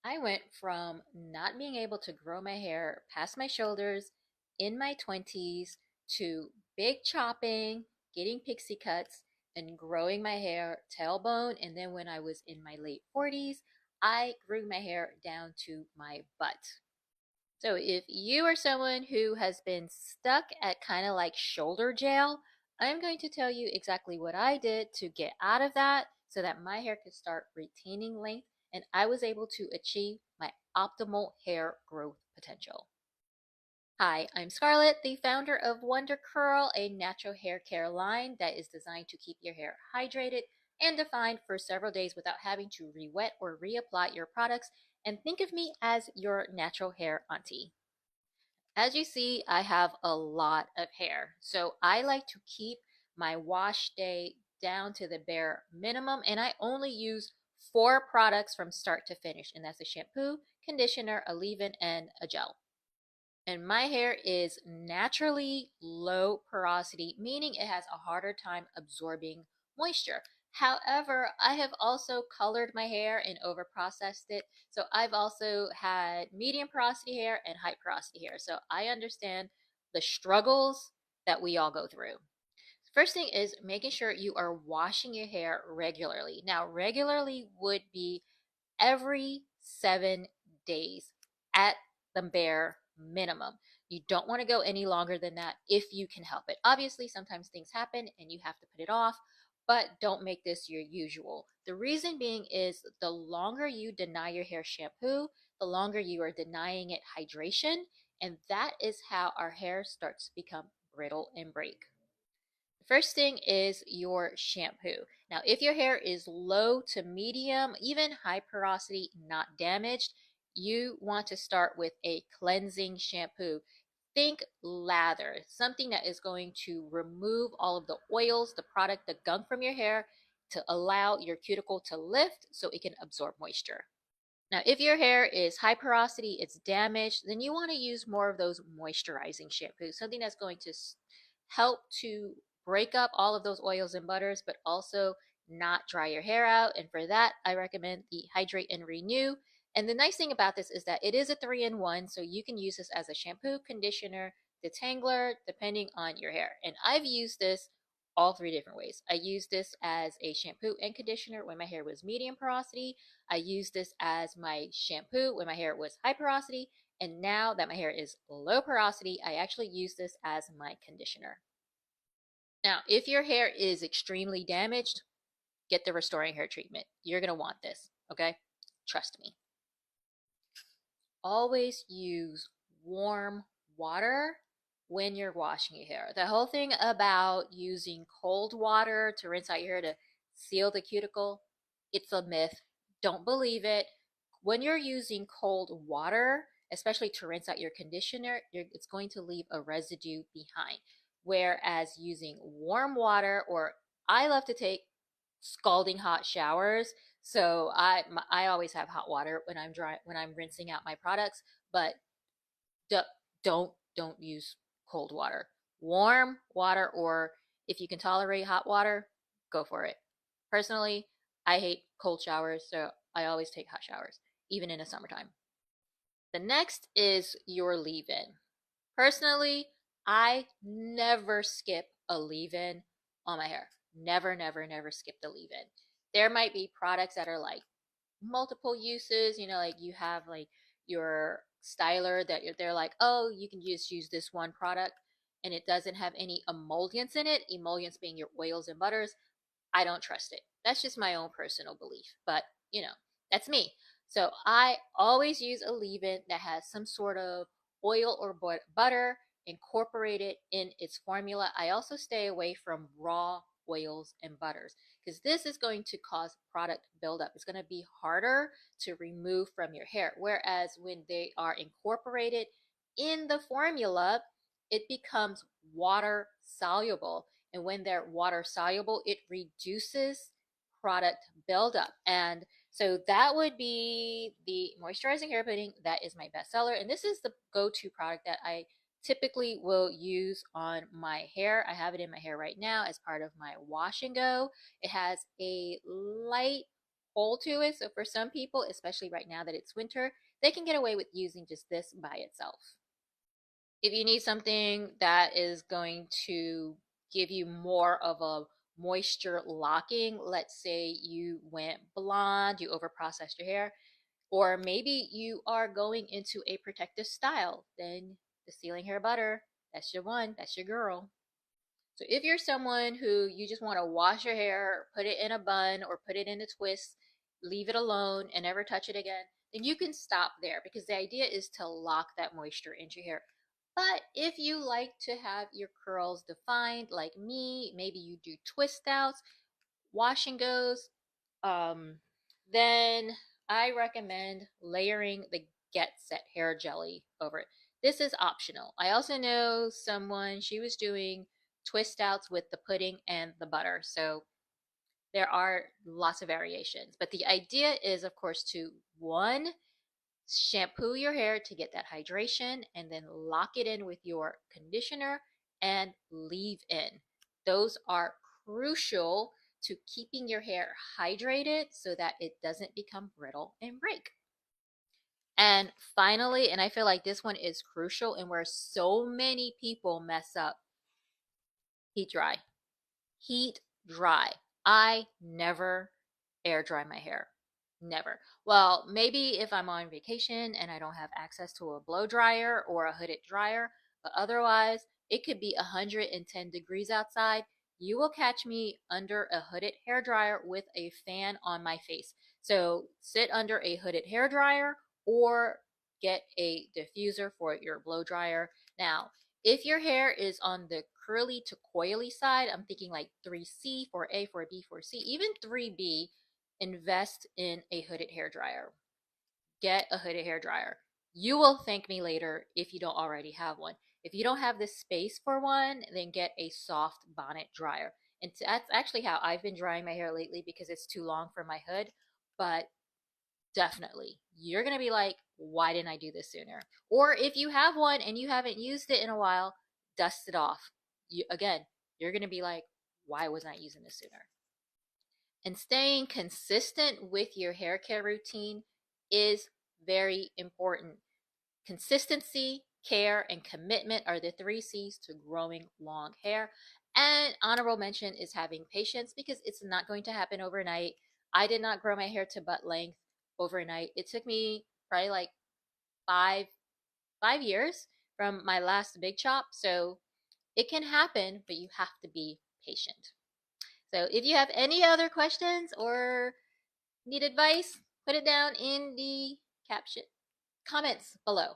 I went from not being able to grow my hair past my shoulders in my 20s to big chopping, getting pixie cuts, and growing my hair tailbone. And then when I was in my late 40s, I grew my hair down to my butt. So if you are someone who has been stuck at kind of like shoulder jail, I'm going to tell you exactly what I did to get out of that so that my hair could start retaining length and I was able to achieve my optimal hair growth potential. Hi, I'm Scarlett, the founder of Wonder Curl, a natural hair care line that is designed to keep your hair hydrated and defined for several days without having to re-wet or reapply your products. And think of me as your natural hair auntie. As you see, I have a lot of hair, so I like to keep my wash day down to the bare minimum, and I only use four products from start to finish, and that's a shampoo, conditioner, a leave-in, and a gel. And my hair is naturally low porosity, meaning it has a harder time absorbing moisture. However, I have also colored my hair and over processed it. So I've also had medium porosity hair and high porosity hair. So I understand the struggles that we all go through. First thing is making sure you are washing your hair regularly. Now, regularly would be every 7 days at the bare minimum. You don't want to go any longer than that if you can help it. Obviously, sometimes things happen and you have to put it off, but don't make this your usual. The reason being is the longer you deny your hair shampoo, the longer you are denying it hydration, and that is how our hair starts to become brittle and break. First thing is your shampoo. Now, if your hair is low to medium, even high porosity, not damaged, you want to start with a cleansing shampoo. Think lather, something that is going to remove all of the oils, the product, the gunk from your hair to allow your cuticle to lift so it can absorb moisture. Now, if your hair is high porosity, it's damaged, then you want to use more of those moisturizing shampoos, something that's going to help to break up all of those oils and butters, but also not dry your hair out. And for that, I recommend the Hydrate and Renew. And the nice thing about this is that it is a 3-in-1, so you can use this as a shampoo, conditioner, detangler, depending on your hair. And I've used this all three different ways. I used this as a shampoo and conditioner when my hair was medium porosity. I used this as my shampoo when my hair was high porosity. And now that my hair is low porosity, I actually use this as my conditioner. Now, if your hair is extremely damaged, get the restoring hair treatment. You're going to want this, okay? Trust me. Always use warm water when you're washing your hair. The whole thing about using cold water to rinse out your hair to seal the cuticle, it's a myth. Don't believe it. When you're using cold water, especially to rinse out your conditioner, it's going to leave a residue behind. Whereas using warm water, or I love to take scalding hot showers. So I always have hot water when I'm rinsing out my products, but do, don't use cold water. Warm water, or if you can tolerate hot water, go for it. Personally, I hate cold showers, so I always take hot showers, even in the summertime. The next is your leave-in. Personally, I never skip a leave-in on my hair. Never, never, never skip the leave-in. There might be products that are like multiple uses, like you have like your styler that they're like, oh, you can just use this one product and it doesn't have any emollients in it, emollients being your oils and butters. I don't trust it. That's just my own personal belief, but that's me. So I always use a leave-in that has some sort of oil or butter incorporated in its formula. I also stay away from raw oils and butters because this is going to cause product buildup. It's going to be harder to remove from your hair. Whereas when they are incorporated in the formula, it becomes water soluble. And when they're water soluble, it reduces product buildup. And so that would be the moisturizing hair pudding. That is my bestseller. And this is the go-to product that I typically will use on my hair. I have it in my hair right now as part of my wash and go. It has a light pull to it. So for some people, especially right now that it's winter, they can get away with using just this by itself. If you need something that is going to give you more of a moisture locking, let's say you went blonde, you overprocessed your hair, or maybe you are going into a protective style, then the Sealing Hair Butter, that's your one, that's your girl. So if you're someone who you just want to wash your hair, put it in a bun or put it in a twist, leave it alone and never touch it again, then you can stop there because the idea is to lock that moisture into your hair. But if you like to have your curls defined like me, maybe you do twist outs, wash and goes, um, then I recommend layering the Get Set hair jelly over it. This is optional. I also know someone, she was doing twist outs with the pudding and the butter. So there are lots of variations. But the idea is, of course, to one, shampoo your hair to get that hydration and then lock it in with your conditioner and leave in. Those are crucial to keeping your hair hydrated so that it doesn't become brittle and break. And finally, and I feel like this one is crucial and where so many people mess up, heat dry. Heat dry. I never air dry my hair. Never. Well, maybe if I'm on vacation and I don't have access to a blow dryer or a hooded dryer, but otherwise, it could be 110 degrees outside. You will catch me under a hooded hair dryer with a fan on my face. So sit under a hooded hair dryer or get a diffuser for your blow dryer. Now, if your hair is on the curly to coily side, I'm thinking like 3C, 4A, 4B, 4C, even 3B, invest in a hooded hair dryer. Get a hooded hair dryer. You will thank me later if you don't already have one. If you don't have the space for one, then get a soft bonnet dryer. And that's actually how I've been drying my hair lately because it's too long for my hood. But definitely, you're going to be like, why didn't I do this sooner? Or if you have one and you haven't used it in a while, dust it off. Again, you're going to be like, why wasn't I using this sooner? And staying consistent with your hair care routine is very important. Consistency, care, and commitment are the 3 C's to growing long hair. And honorable mention is having patience because it's not going to happen overnight. I did not grow my hair to butt length overnight. It took me probably like five years from my last big chop. So it can happen, but you have to be patient. So if you have any other questions or need advice, put it down in the caption comments below.